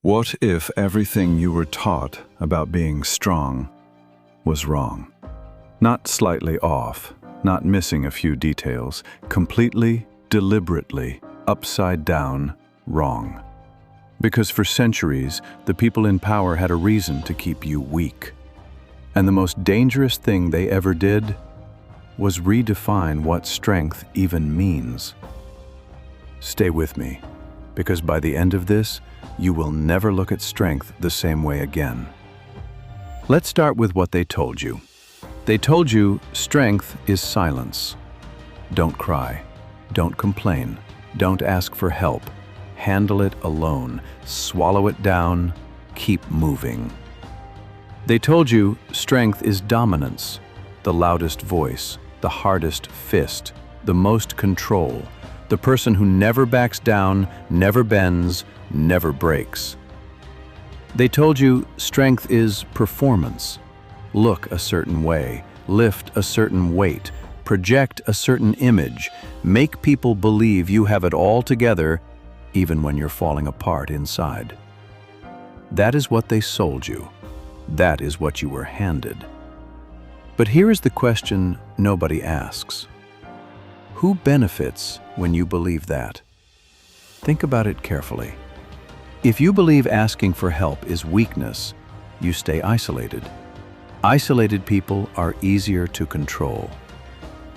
What if everything you were taught about being strong was wrong? Not slightly off, not missing a few details, completely, deliberately, upside down, wrong. Because for centuries, the people in power had a reason to keep you weak. And the most dangerous thing they ever did was redefine what strength even means. Stay with me, because by the end of this, you will never look at strength the same way again. Let's start with what they told you. They told you strength is silence. Don't cry. Don't complain. Don't ask for help. Handle it alone. Swallow it down. Keep moving. They told you strength is dominance, the loudest voice, the hardest fist, the most control, the person who never backs down, never bends, never breaks. They told you strength is performance. Look a certain way, lift a certain weight, project a certain image, make people believe you have it all together, even when you're falling apart inside. That is what they sold you. That is what you were handed. But here is the question nobody asks. Who benefits when you believe that? Think about it carefully. If you believe asking for help is weakness, you stay isolated. Isolated people are easier to control.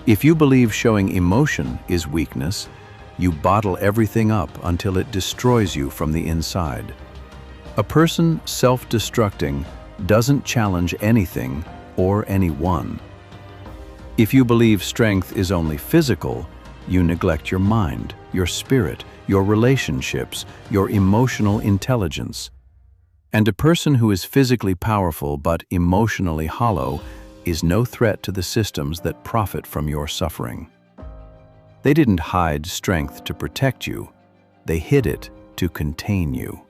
If you believe showing emotion is weakness, you bottle everything up until it destroys you from the inside. A person self-destructing doesn't challenge anything or anyone. If you believe strength is only physical, you neglect your mind, your spirit, your relationships, your emotional intelligence. And a person who is physically powerful but emotionally hollow is no threat to the systems that profit from your suffering. They didn't hide strength to protect you. They hid it to contain you.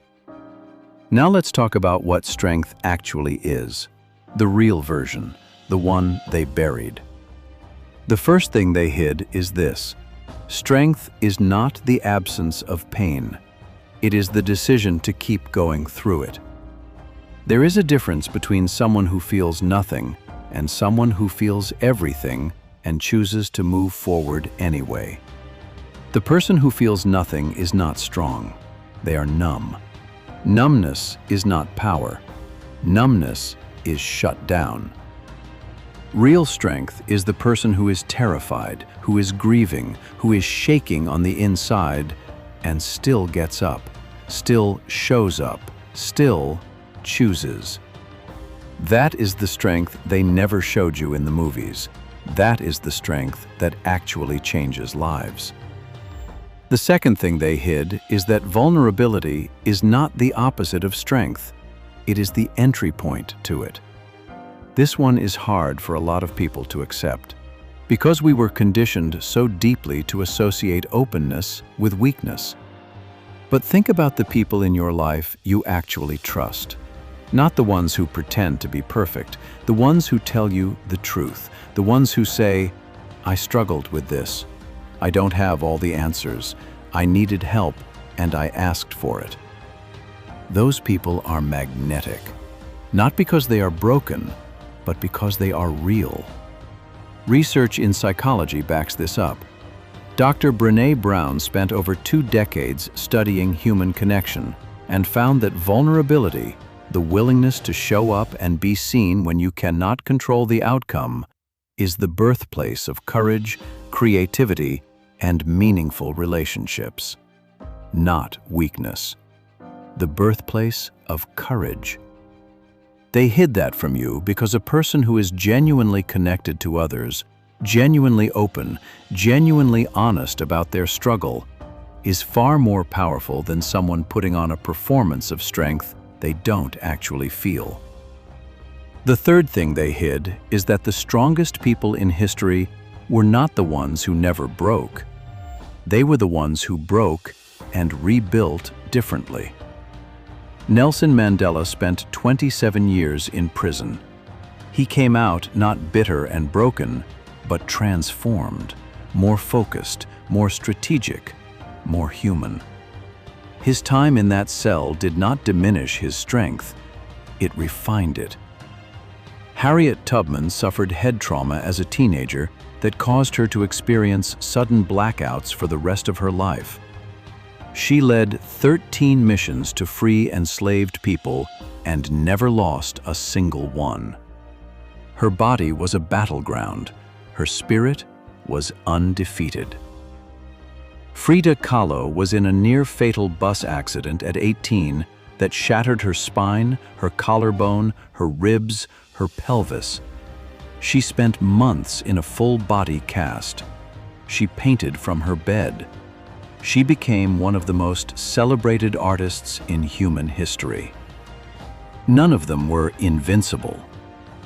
Now let's talk about what strength actually is. The real version, the one they buried. The first thing they hid is this. Strength is not the absence of pain. It is the decision to keep going through it. There is a difference between someone who feels nothing and someone who feels everything and chooses to move forward anyway. The person who feels nothing is not strong. They are numb. Numbness is not power. Numbness is shut down. Real strength is the person who is terrified, who is grieving, who is shaking on the inside, and still gets up, still shows up, still chooses. That is the strength they never showed you in the movies. That is the strength that actually changes lives. The second thing they hid is that vulnerability is not the opposite of strength. It is the entry point to it. This one is hard for a lot of people to accept, because we were conditioned so deeply to associate openness with weakness. But think about the people in your life you actually trust. Not the ones who pretend to be perfect, the ones who tell you the truth, the ones who say, "I struggled with this. I don't have all the answers. I needed help, and I asked for it." Those people are magnetic, not because they are broken, but because they are real. Research in psychology backs this up. Dr. Brené Brown spent over 2 decades studying human connection and found that vulnerability, the willingness to show up and be seen when you cannot control the outcome, is the birthplace of courage, creativity, and meaningful relationships. Not weakness. The birthplace of courage. They hid that from you because a person who is genuinely connected to others, genuinely open, genuinely honest about their struggle, is far more powerful than someone putting on a performance of strength they don't actually feel. The third thing they hid is that the strongest people in history were not the ones who never broke. They were the ones who broke and rebuilt differently. Nelson Mandela spent 27 years in prison. He came out not bitter and broken, but transformed, more focused, more strategic, more human. His time in that cell did not diminish his strength, it refined it. Harriet Tubman suffered head trauma as a teenager that caused her to experience sudden blackouts for the rest of her life. She led 13 missions to free enslaved people and never lost a single one. Her body was a battleground. Her spirit was undefeated. Frida Kahlo was in a near-fatal bus accident at 18 that shattered her spine, her collarbone, her ribs, her pelvis. She spent months in a full-body cast. She painted from her bed. She became one of the most celebrated artists in human history. None of them were invincible.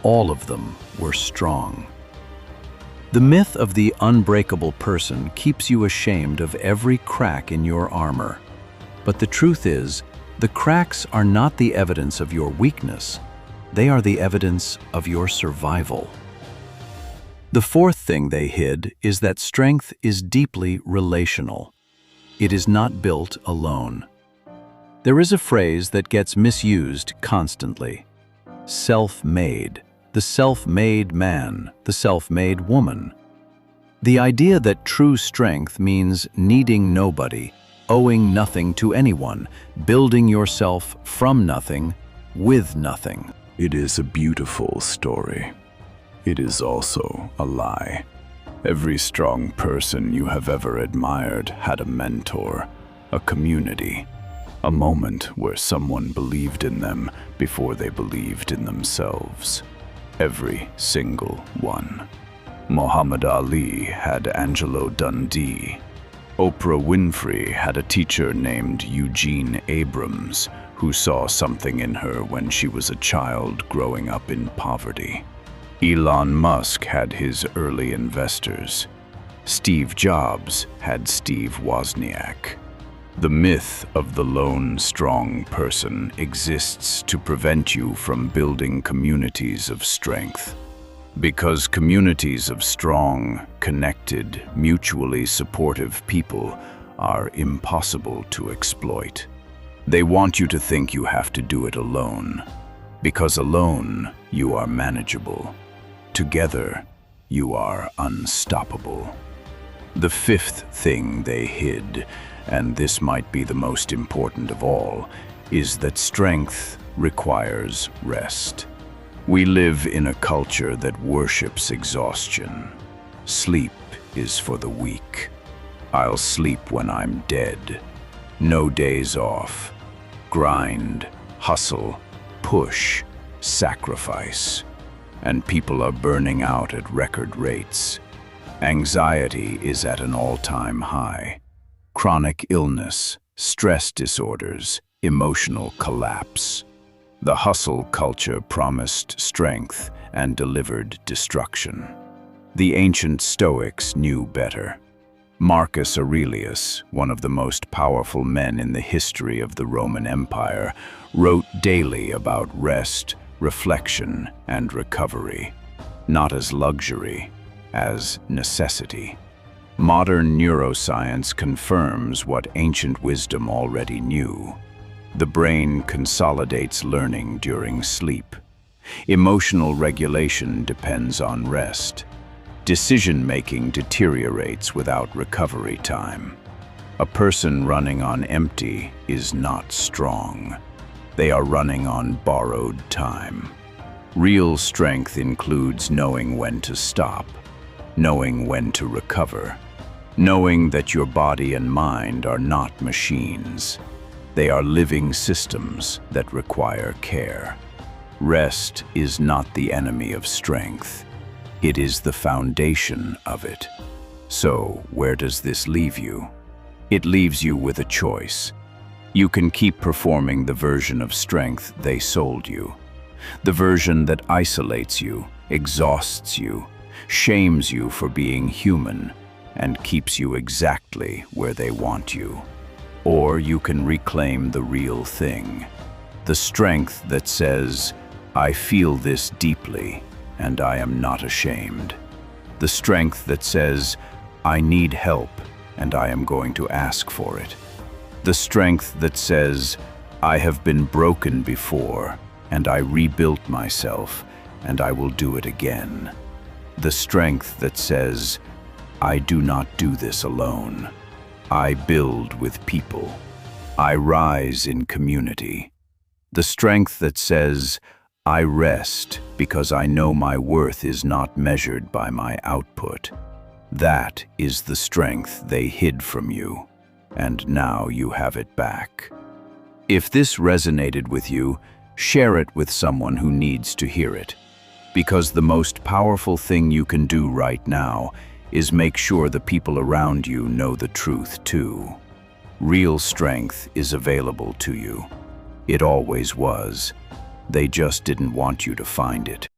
All of them were strong. The myth of the unbreakable person keeps you ashamed of every crack in your armor. But the truth is, the cracks are not the evidence of your weakness. They are the evidence of your survival. The fourth thing they hid is that strength is deeply relational. It is not built alone. There is a phrase that gets misused constantly. Self-made. The self-made man, the self-made woman. The idea that true strength means needing nobody, owing nothing to anyone, building yourself from nothing, with nothing. It is a beautiful story. It is also a lie. Every strong person you have ever admired had a mentor, a community, a moment where someone believed in them before they believed in themselves. Every single one. Muhammad Ali had Angelo Dundee. Oprah Winfrey had a teacher named Eugene Abrams who saw something in her when she was a child growing up in poverty. Elon Musk had his early investors. Steve Jobs had Steve Wozniak. The myth of the lone, strong person exists to prevent you from building communities of strength. Because communities of strong, connected, mutually supportive people are impossible to exploit. They want you to think you have to do it alone. Because alone, you are manageable. Together, you are unstoppable. The fifth thing they hid, and this might be the most important of all, is that strength requires rest. We live in a culture that worships exhaustion. Sleep is for the weak. I'll sleep when I'm dead. No days off. Grind, hustle, push, sacrifice. And people are burning out at record rates. Anxiety is at an all-time high. Chronic illness, stress disorders, emotional collapse. The hustle culture promised strength and delivered destruction. The ancient Stoics knew better. Marcus Aurelius, one of the most powerful men in the history of the Roman Empire, wrote daily about rest, reflection, and recovery, not as luxury, as necessity. Modern neuroscience confirms what ancient wisdom already knew. The brain consolidates learning during sleep. Emotional regulation depends on rest. Decision-making deteriorates without recovery time. A person running on empty is not strong. They are running on borrowed time. Real strength includes knowing when to stop, knowing when to recover, knowing that your body and mind are not machines. They are living systems that require care. Rest is not the enemy of strength. It is the foundation of it. So, where does this leave you? It leaves you with a choice. You can keep performing the version of strength they sold you. The version that isolates you, exhausts you, shames you for being human, and keeps you exactly where they want you. Or you can reclaim the real thing. The strength that says, I feel this deeply, and I am not ashamed. The strength that says, I need help, and I am going to ask for it. The strength that says, I have been broken before, and I rebuilt myself, and I will do it again. The strength that says, I do not do this alone. I build with people. I rise in community. The strength that says, I rest because I know my worth is not measured by my output. That is the strength they hid from you, and now you have it back. If this resonated with you, share it with someone who needs to hear it. Because the most powerful thing you can do right now is make sure the people around you know the truth too. Real strength is available to you. It always was. They just didn't want you to find it.